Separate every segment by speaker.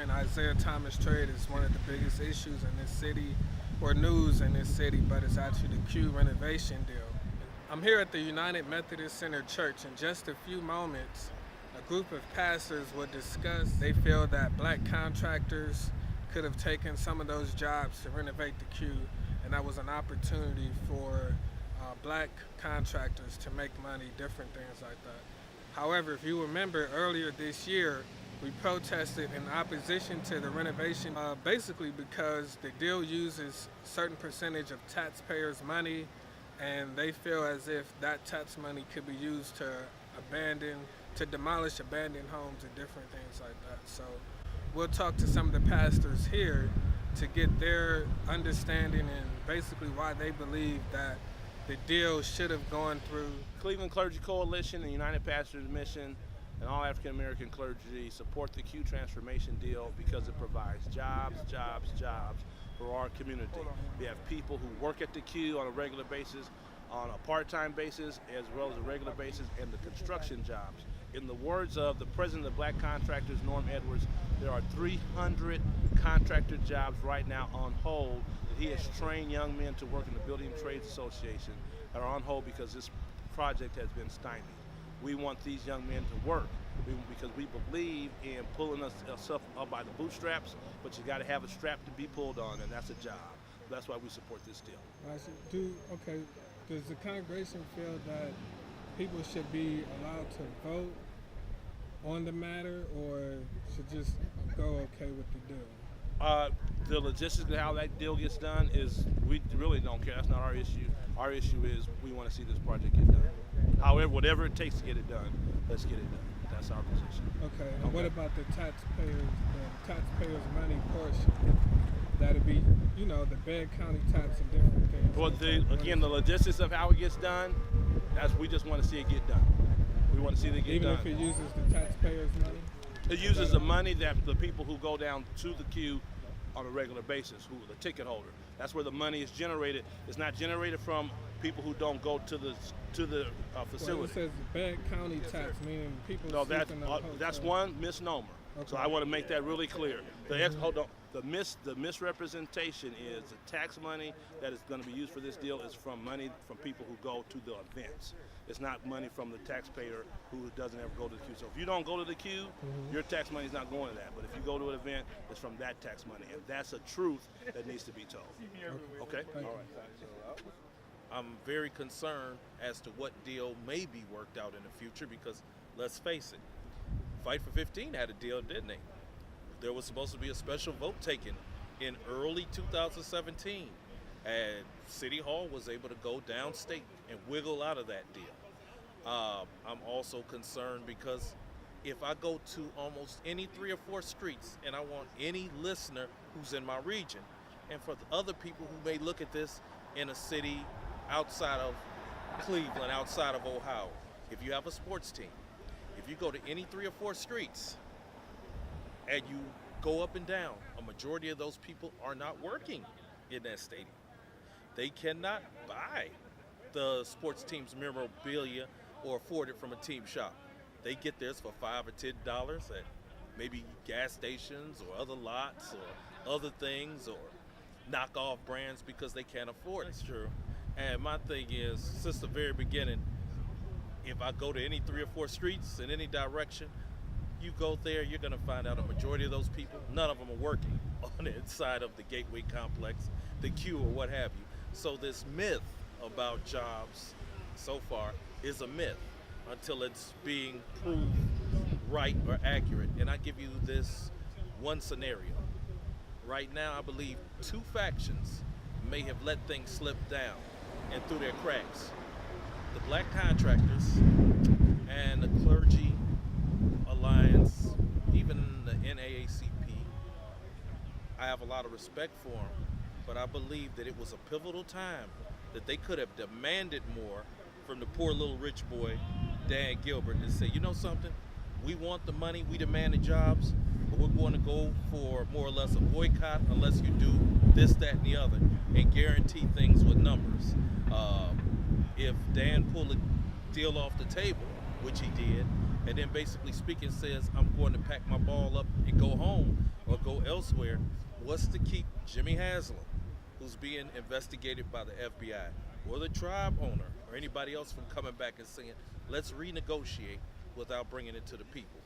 Speaker 1: saying, Isaiah Thomas trade is one of the biggest issues in this city, or news in this city, but it's actually the Q renovation deal. I'm here at the United Methodist Center Church. In just a few moments, a group of pastors will discuss. They feel that black contractors could have taken some of those jobs to renovate the Q, and that was an opportunity for black contractors to make money, different things like that. However, if you remember earlier this year, we protested in opposition to the renovation, basically because the deal uses a certain percentage of taxpayers' money, and they feel as if that tax money could be used to demolish abandoned homes and different things like that. So we'll talk to some of the pastors here to get their understanding and basically why they believe that the deal should have gone through.
Speaker 2: Cleveland Clergy Coalition and United Pastors Mission and all African American clergy support the Q transformation deal because it provides jobs for our community. We have people who work at the Q on a regular basis, on a part-time basis, as well as a regular basis, and the construction jobs. In the words of the president of Black Contractors, Norm Edwards, there are 300 contractor jobs right now on hold that he has trained young men to work in the Building Trades Association that are on hold because this project has been stymied. We want these young men to work because we believe in pulling ourselves up by the bootstraps, but you got to have a strap to be pulled on, and that's a job. That's why we support this deal.
Speaker 1: Does the congregation feel that people should be allowed to vote on the matter, or should just go okay with the deal?
Speaker 2: The logistics of how that deal gets done is, we really don't care. That's not our issue. Our issue is we want to see this project get done. However, whatever it takes to get it done, let's get it done. That's our position.
Speaker 1: Okay, and what about the taxpayers' money portion? That'd be, the bed county tax and different things.
Speaker 2: Well, the logistics of how it gets done, we just want to see it get done. We want to see it get
Speaker 1: Even
Speaker 2: done.
Speaker 1: Even if it uses the taxpayers' money?
Speaker 2: It uses the money that the people who go down to the queue on a regular basis, who are the ticket holder. That's where the money is generated. It's not generated from people who don't go to the facility.
Speaker 1: Well, it says bed county tax, meaning people.
Speaker 2: No, that's one misnomer. Okay. So I want to make that really clear. The misrepresentation is the tax money that is going to be used for this deal is from money from people who go to the events. It's not money from the taxpayer who doesn't ever go to the queue. So if you don't go to the queue, your tax money is not going to that. But if you go to an event, it's from that tax money. And that's a truth that needs to be told. Okay? All right.
Speaker 3: I'm very concerned as to what deal may be worked out in the future because, let's face it, Fight for 15 had a deal, didn't they? There was supposed to be a special vote taken in early 2017, and City Hall was able to go downstate and wiggle out of that deal. I'm also concerned because if I go to almost any 3 or 4 streets and I want any listener who's in my region, and for the other people who may look at this in a city outside of Cleveland, outside of Ohio, if you have a sports team, if you go to any 3 or 4 streets and you go up and down, a majority of those people are not working in that stadium. They cannot buy the sports team's memorabilia or afford it from a team shop. They get theirs for $5 or $10 at maybe gas stations or other lots or other things or knockoff brands because they can't afford it. That's true. And my thing is, since the very beginning, if I go to any 3 or 4 streets in any direction, you go there, you're going to find out a majority of those people, none of them are working on the inside of the Gateway Complex, the Q, or what have you. So this myth about jobs so far is a myth until it's being proved right or accurate. And I give you this one scenario. Right now, I believe 2 factions may have let things slip down and through their cracks. The black contractors and the clergy alliance, even the NAACP, I have a lot of respect for them, but I believe that it was a pivotal time that they could have demanded more from the poor little rich boy, Dan Gilbert, and say, you know something, we want the money, we demand the jobs, but we're going to go for more or less a boycott unless you do this, that, and the other, and guarantee things with numbers. If Dan pulled a deal off the table, which he did, and then basically speaking says, I'm going to pack my ball up and go home or go elsewhere, what's to keep Jimmy Haslam, who's being investigated by the FBI, or the tribe owner, or anybody else from coming back and saying, let's renegotiate without bringing it to the people?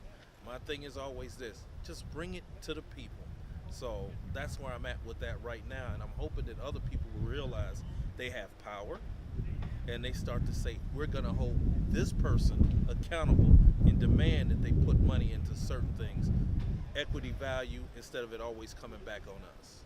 Speaker 3: My thing is always this, just bring it to the people. So that's where I'm at with that right now, and I'm hoping that other people will realize they have power, and they start to say, we're going to hold this person accountable and demand that they put money into certain things, equity value, instead of it always coming back on us.